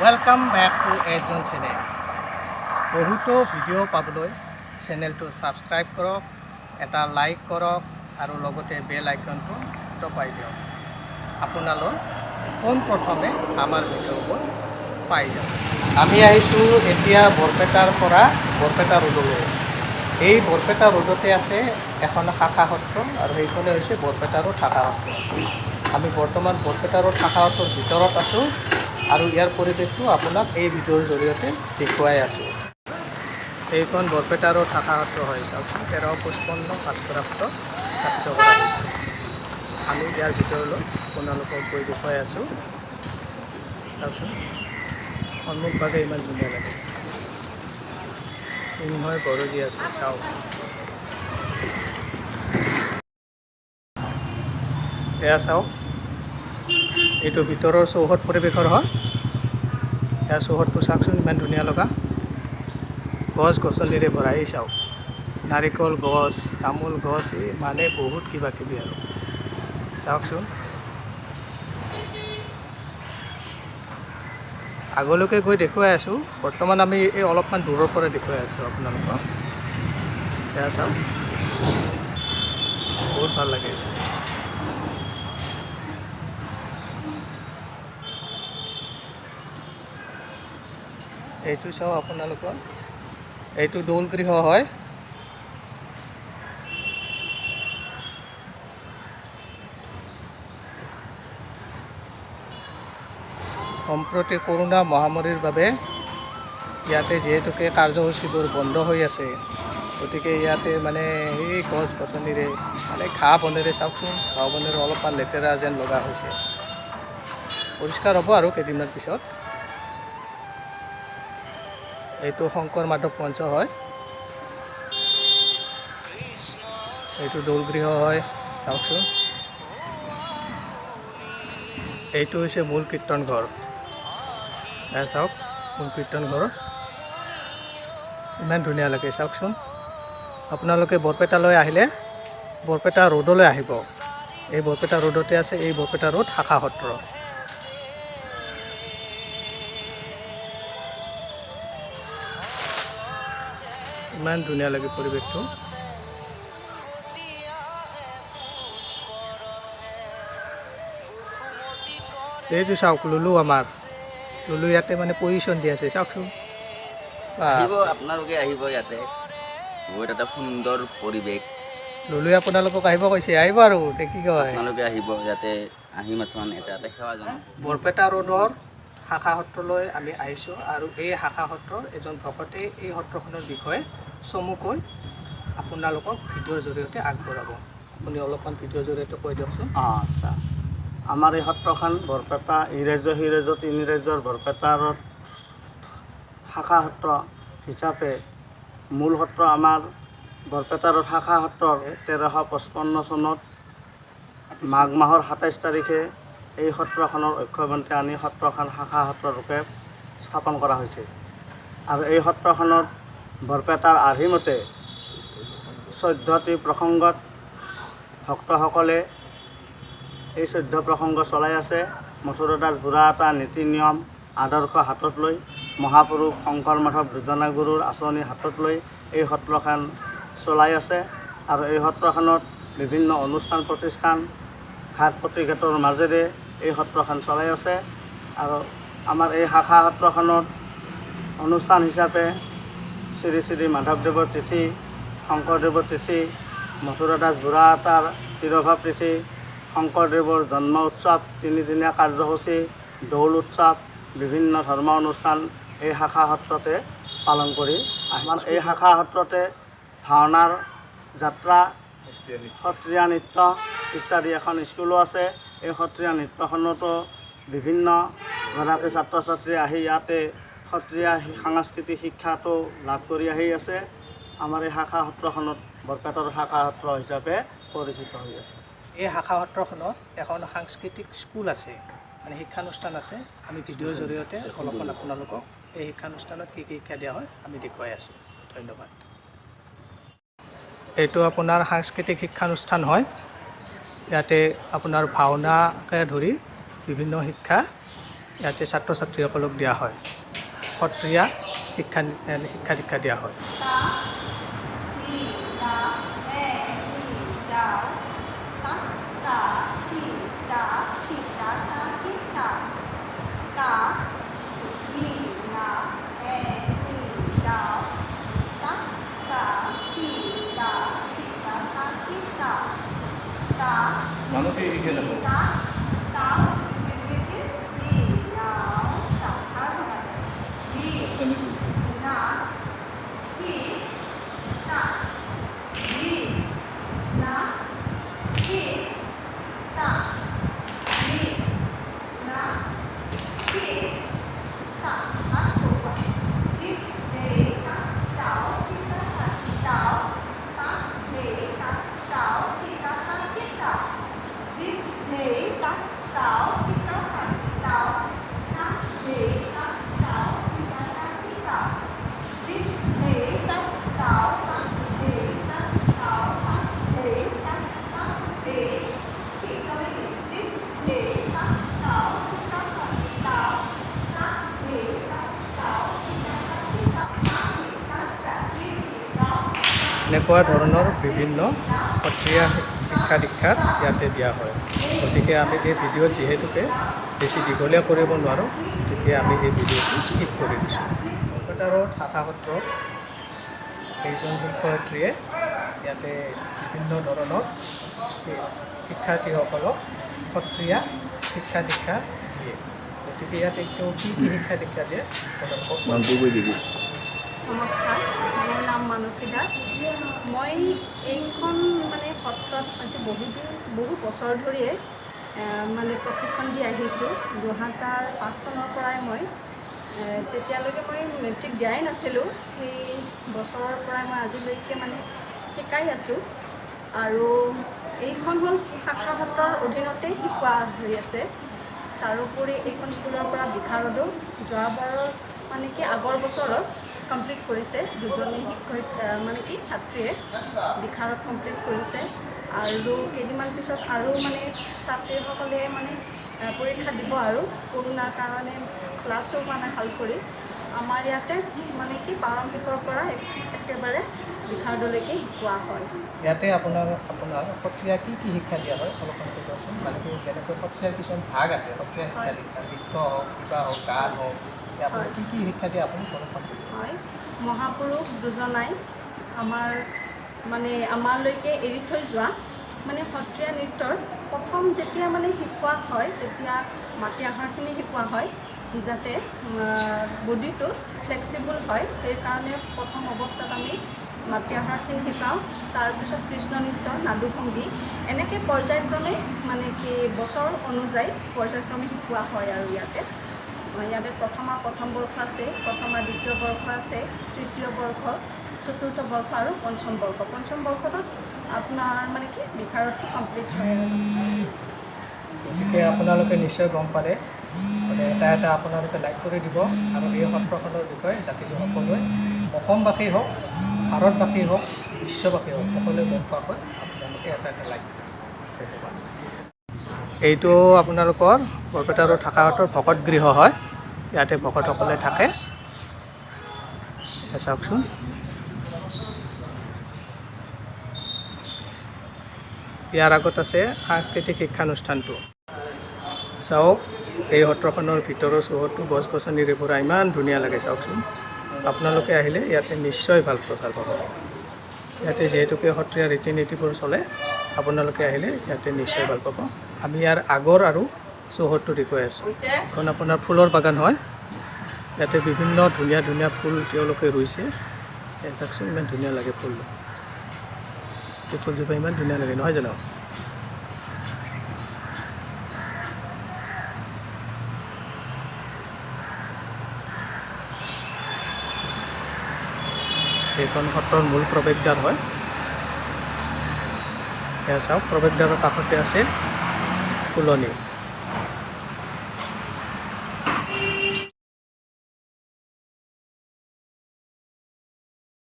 Welcome back to Edjon channel. বহুতো video পাবলৈ চেনেলটো সাবস্ক্ৰাইব কৰক, এটা লাইক কৰক আৰু লগতে বেল আইকনটো দবাই দিয়ক। আপোনালোক কোন প্ৰথমে আমাৰ ভিডিঅ'বোৰ পাই যাব। আমি আহিছোঁ এতিয়া বৰপেটাৰ পৰা বৰপেটা ৰোডলৈ। এই বৰপেটা ৰোডতে আছে এখন শাখা সত্ৰ আৰু সেইখনে হৈছে বৰপেটা ৰোড শাখা সত্ৰ। আমি বৰ্তমান বৰপেটা ৰোড শাখা সত্ৰৰ ভিতৰত আছোঁ আৰু ইয়াৰ পৰিৱেশটো আপোনাক এই ভিডিঅ'ৰ জৰিয়তে দেখুৱাই আছোঁ। এইখন বৰপেটা ৰোড শাখা সত্ৰ হয়। চাওকচোন 1355 ভাস্কৰাব্দ স্থাপিত কৰা হৈছে। আমি ইয়াৰ ভিতৰলৈ আপোনালোকক গৈ দেখুৱাই আছোঁ। চাওকচোন সন্মুখভাগে ইমান ধুনীয়া লাগে। সিংহই গৰজি আছে, চাওক। এয়া চাওক, এইটো ভিতৰৰ চৌহদ পৰিৱেশৰ হয়। এয়া চৌহদটো চাওকচোন ইমান ধুনীয়া লগা, গছ গছনিৰে ভৰা। এই চাওক, নাৰিকল গছ, তামোল গছ, এই মানে বহুত কিবা কিবি আৰু চাওকচোন। আগলৈকে গৈ দেখুৱাই আছোঁ। বৰ্তমান আমি এই অলপমান দূৰৰ পৰা দেখুৱাই আছোঁ আপোনালোকক। এয়া চাওক, বহুত ভাল লাগে। এইটো চাওক আপোনালোকৰ, এইটো দৌল গৃহ হয়। সম্প্ৰতি কৰোণা মহামাৰীৰ বাবে ইয়াতে যিহেতুকে কাৰ্যসূচীবোৰ বন্ধ হৈ আছে, গতিকে ইয়াতে মানে এই গছ গছনিৰে মানে ঘাঁহ বনেৰে, চাওকচোন ঘাঁহ বনেৰে অলপমান লেতেৰা যেন লগা হৈছে। পৰিষ্কাৰ হ'ব আৰু কেইদিনমান পিছত। এইটো শংকৰ মাধৱ মঞ্চ হয়। এইটো দৌল গৃহ হয়, চাওকচোন। এইটো হৈছে মূল কীৰ্তন ঘৰ। এয়া চাওক, মূল কীৰ্তন ঘৰ ইমান ধুনীয়া লাগে, চাওকচোন। আপোনালোকে বৰপেটালৈ আহিলে বৰপেটা ৰোডলৈ আহিব। এই বৰপেটা ৰোডতে আছে এই বৰপেটা ৰোড শাখা সত্ৰ। ইমান ধুনীয়া লাগে পৰিৱেশটো। এইটো চাওক, লুলু আমাৰ লুলু ইয়াতে মানে পজিশ্যন দি আছে, চাওকচোন। আপোনালোকে আহিব ইয়াতে, বহুত এটা সুন্দৰ পৰিৱেশ। লুলুৱে আপোনালোকক আহিব কৈছে, আহিব আৰু কি কয়। আপোনালোকে আহিব ইয়াতে, আহি মাথোন এটা সেৱা জনাব। বৰপেটা ৰোডৰ শাখা সত্ৰলৈ আমি আহিছোঁ আৰু এই শাখা সত্ৰৰ এজন ভকতে এই সত্ৰখনৰ বিষয়ে চমুকৈ আপোনালোকক ভিডিঅ'ৰ জৰিয়তে আগবঢ়াব। আপুনি অলপমান ভিডিঅ'ৰ জৰিয়তে কৈ দিয়কচোন। আচ্ছা, আমাৰ এই সত্ৰখন বৰপেটা ইংৰাজ্য সিংৰাজ্য তিনি ৰাজ্যৰ বৰপেটা ৰোড শাখা সত্ৰ হিচাপে, মূল সত্ৰ আমাৰ বৰপেটা ৰোড শাখা সত্ৰৰ 1355 চনত মাঘ মাহৰ 27 তাৰিখে এই সত্ৰখনৰ অক্ষবন্তি আনি সত্ৰখন শাখা সত্ৰৰূপে স্থাপন কৰা হৈছে। আৰু এই সত্ৰখনত বৰপেটাৰ আৰ্হিমতে 14টি প্ৰসংগত ভক্তসকলে এই 14 প্ৰসংগ চলাই আছে। মথুৰা দাস বুঢ়া এটা নীতি নিয়ম আদৰ্শ হাতত লৈ, মহাপুৰুষ শংকৰ মাধৱ দুজনা গুৰুৰ আঁচনি হাতত লৈ এই সত্ৰখন চলাই আছে। আৰু এই সত্ৰখনত বিভিন্ন অনুষ্ঠান প্ৰতিষ্ঠান ঘাট প্ৰতিঘাটৰ মাজেৰে এই সত্ৰখন চলাই আছে। আৰু আমাৰ এই শাখা সত্ৰখনত অনুষ্ঠান হিচাপে শ্ৰী শ্ৰী মাধৱদেৱৰ তিথি, শংকৰদেৱৰ তিথি, মথুৰা দাস বুঢ়া এটাৰ তিৰোভাৱ তিথি, শংকৰদেৱৰ জন্ম উৎসৱ, তিনিদিনীয়া কাৰ্যসূচী, দৌল উৎসৱ, বিভিন্ন ধৰ্ম অনুষ্ঠান এই শাখা সত্ৰতে পালন কৰি আমাৰ এই শাখা সত্ৰতে ভাওনাৰ যাত্ৰা, সত্ৰীয়া নৃত্য ইত্যাদি এখন স্কুলো আছে। এই সত্ৰীয়া নৃত্যখনতো বিভিন্ন গৰাকী ছাত্ৰ ছাত্ৰী আহি ইয়াতে সত্ৰীয়া সাংস্কৃতিক শিক্ষাটো লাভ কৰি আহি আছে। আমাৰ এই শাখা সত্ৰখনত বৰপেটাৰ শাখা সত্ৰ হিচাপে পৰিচিত হৈ আছে। এই শাখা সত্ৰখনত এখন সাংস্কৃতিক স্কুল আছে, মানে শিক্ষানুষ্ঠান আছে। আমি ভিডিঅ'ৰ জৰিয়তে অলপমান আপোনালোকক এই শিক্ষানুষ্ঠানত কি কি শিক্ষা দিয়া হয় আমি দেখুৱাই আছোঁ। ধন্যবাদ। এইটো আপোনাৰ সাংস্কৃতিক শিক্ষানুষ্ঠান হয়। ইয়াতে আপোনাৰ ভাওনাকে ধৰি বিভিন্ন শিক্ষা ইয়াতে ছাত্ৰ ছাত্ৰীসকলক দিয়া হয় সত্ৰীয়া শিক্ষা দীক্ষা দিয়া হয়। এনেকুৱা ধৰণৰ বিভিন্ন সত্ৰীয়া শিক্ষা দীক্ষাত ইয়াতে দিয়া হয়। গতিকে আমি এই ভিডিঅ'ত যিহেতুকে বেছি দীঘলীয়া কৰিব নোৱাৰোঁ, গতিকে আমি এই ভিডিঅ'টো স্কিপ কৰি দিছোঁ। বৰপেটাৰত শাখা সত্ৰত কেইজন শিক্ষয়িত্ৰীয়ে ইয়াতে বিভিন্ন ধৰণৰ শিক্ষাৰ্থীসকলক সত্ৰীয়া শিক্ষা দীক্ষা দিয়ে। গতিকে ইয়াত এইটো কি শিক্ষা দীক্ষা দিয়ে নমস্কাৰ, মোৰ নাম মানসী দাস। মই এইখন সত্ৰত আজি বহু বছৰ ধৰিয়ে প্ৰশিক্ষণ দি আহিছোঁ। 2005 চনৰ পৰাই মই তেতিয়ালৈকে মই মেট্ৰিক দিয়াই নাছিলোঁ। সেই বছৰৰ পৰাই মই আজিলৈকে শিকাই আছোঁ। আৰু এইখন হ'ল শাখা সত্ৰৰ অধীনতে শিকোৱা হৈ আছে। তাৰোপৰি এইখন স্কুলৰ পৰা বিশাৰদো যোৱাবাৰৰ আগৰ বছৰত কমপ্লিট কৰিছে। দুজনী ছাত্ৰীয়ে বিশাৰদ কমপ্লিট কৰিছে। আৰু কেইদিনমান পিছত আৰু ছাত্ৰীসকলে পৰীক্ষা দিব। আৰু কৰোণাৰ কাৰণে ক্লাছো ভাল কৰি আমাৰ ইয়াতে প্ৰাৰম্ভিকৰ পৰা একেবাৰে বিশাৰদলৈকে শিকোৱা হয়। ইয়াতে আপোনাৰ সত্ৰীয়া কি শিক্ষা দিয়া হয় অলপমান ক'বচোন। যেনেকৈ সত্ৰীয়াৰ কিছুমান ভাগ আছে, সত্ৰীয়া শিক্ষা দীক্ষা, নৃত্য হওক, কিবা হওক, গান হওক, আপুনি কি শিক্ষা দিয়ে আপুনি অলপমান? হয়, মহাপুৰুষ দুজনাই আমালৈকে এৰি থৈ যোৱা সত্ৰীয়া নৃত্যৰ প্ৰথম যেতিয়া শিকোৱা হয়, তেতিয়া মাটি আখৰখিনি শিকোৱা হয় যাতে বডিটো ফ্লেক্সিবল হয়। সেইকাৰণে প্ৰথম অৱস্থাত আমি মাটি আখৰখিনি শিকাওঁ। তাৰপিছত কৃষ্ণ নৃত্য, নাদুভংগী, এনেকৈ পৰ্যায়ক্ৰমে বছৰ অনুযায়ী পৰ্যায়ক্ৰমে শিকোৱা হয়। আৰু ইয়াতে প্ৰথম বৰ্ষ আছে, দ্বিতীয় বৰ্ষ আছে, তৃতীয় বৰ্ষ, চতুৰ্থ বৰ্ষ আৰু পঞ্চম বৰ্ষ। পঞ্চম বৰ্ষত আপোনাৰ বিশাৰদটো কমপ্লিট হয়। গতিকে আপোনালোকে নিশ্চয় গম পালে, এটা আপোনালোকে লাইক কৰি দিব। আৰু এই সত্ৰখনৰ বিষয়ে জাতি সকলোৱে, অসমবাসী হওক, ভাৰতবাসী হওক, বিশ্ববাসী হওক, সকলোৱে গম পোৱাকৈ আপোনালোকে এটা লাইক কৰিব। এইটো আপোনালোকৰ বৰপেটাৰ শাখা সত্ৰৰ ভকত গৃহ হয়। ইয়াতে ভকতসকলে থাকে। চাওকচোন, ইয়াৰ আগত আছে সাংস্কৃতিক শিক্ষানুষ্ঠানটো। চাওক, এই সত্ৰখনৰ ভিতৰৰ চৌহদটো গছ গছনিৰে ভৰা, ইমান ধুনীয়া লাগে চাওকচোন। আপোনালোকে আহিলে ইয়াতে নিশ্চয় ভাল পাব। ইয়াতে যিহেতুকে সত্ৰীয়া ৰীতি নীতিবোৰ চলে, আপোনালোকে আহিলে ইয়াতে নিশ্চয় ভাল পাব। আমি ইয়াৰ আগৰ আৰু চৌহদটো দেখুৱাই আছোঁ। এখন আপোনাৰ ফুলৰ বাগান হয়। ইয়াতে বিভিন্ন ধুনীয়া ধুনীয়া ফুল তেওঁলোকে ৰুইছে। চাওকচোন, ইমান ধুনীয়া লাগে ফুল। এই ফুলজোপা ইমান ধুনীয়া লাগে, নহয় জানো? এইখন সত্ৰৰ মূল প্ৰৱেশদ্বাৰ হয়। এয়া চাওক, প্ৰৱেশদ্বাৰৰ কাষতে আছে ফুলনি।